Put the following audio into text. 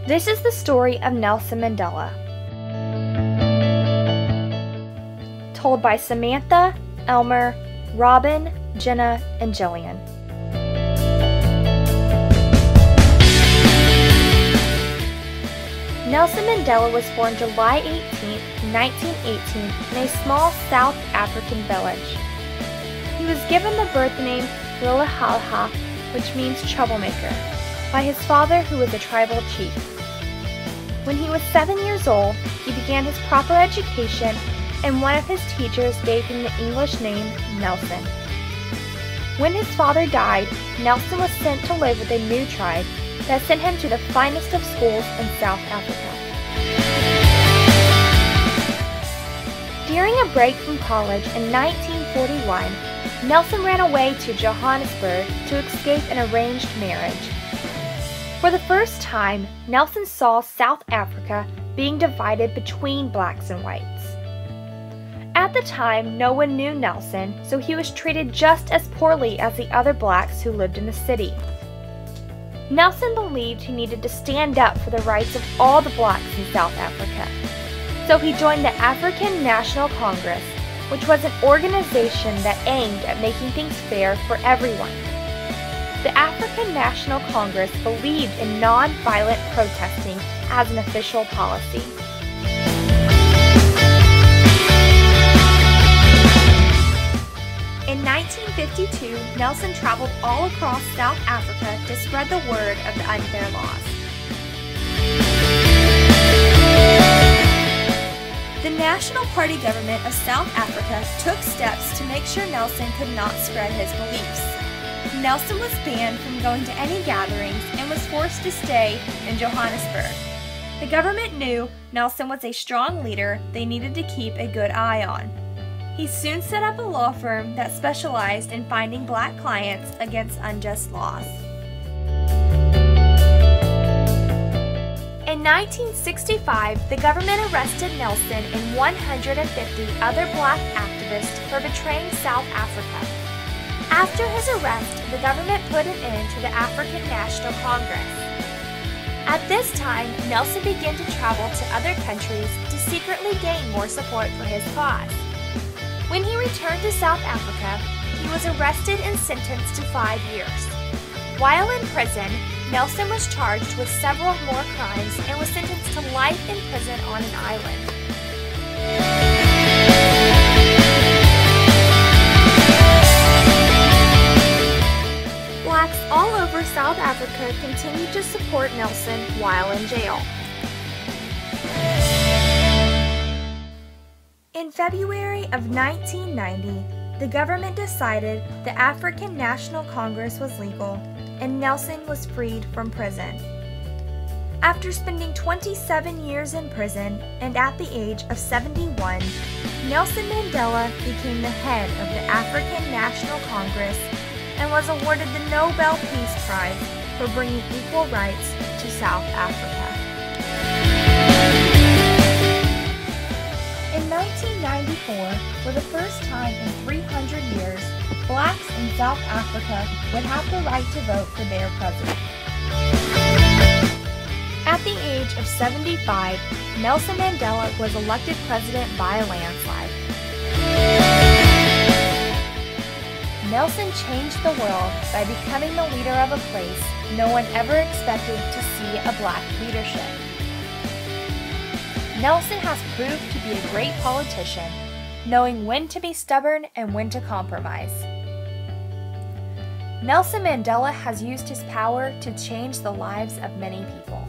This is the story of Nelson Mandela, told by Samantha, Elmer, Robin, Jenna, and Jillian. Nelson Mandela was born July 18, 1918, in a small South African village. He was given the birth name Lilihalha, which means troublemaker, by his father, who was a tribal chief. When he was 7 years old, he began his proper education, and one of his teachers gave him the English name Nelson. When his father died, Nelson was sent to live with a new tribe that sent him to the finest of schools in South Africa. During a break from college in 1941, Nelson ran away to Johannesburg to escape an arranged marriage. For the first time, Nelson saw South Africa being divided between blacks and whites. At the time, no one knew Nelson, so he was treated just as poorly as the other blacks who lived in the city. Nelson believed he needed to stand up for the rights of all the blacks in South Africa. So he joined the African National Congress, which was an organization that aimed at making things fair for everyone. The African National Congress believed in non-violent protesting as an official policy. In 1952, Nelson traveled all across South Africa to spread the word of the unfair laws. The National Party government of South Africa took steps to make sure Nelson could not spread his beliefs. Nelson was banned from going to any gatherings and was forced to stay in Johannesburg. The government knew Nelson was a strong leader they needed to keep a good eye on. He soon set up a law firm that specialized in finding black clients against unjust laws. In 1965, the government arrested Nelson and 150 other black activists for betraying South Africa. After his arrest, the government put an end to the African National Congress. At this time, Nelson began to travel to other countries to secretly gain more support for his cause. When he returned to South Africa, he was arrested and sentenced to 5 years. While in prison, Nelson was charged with several more crimes and was sentenced to life in prison on an island. Blacks all over South Africa continued to support Nelson while in jail. In February of 1990, the government decided the African National Congress was legal and Nelson was freed from prison. After spending 27 years in prison and at the age of 71, Nelson Mandela became the head of the African National Congress and was awarded the Nobel Peace Prize for bringing equal rights to South Africa. In 1994, for the first time in 300 years, blacks in South Africa would have the right to vote for their president. At the age of 75, Nelson Mandela was elected president by a landslide. Nelson changed the world by becoming the leader of a place no one ever expected to see a black leadership. Nelson has proved to be a great politician, knowing when to be stubborn and when to compromise. Nelson Mandela has used his power to change the lives of many people.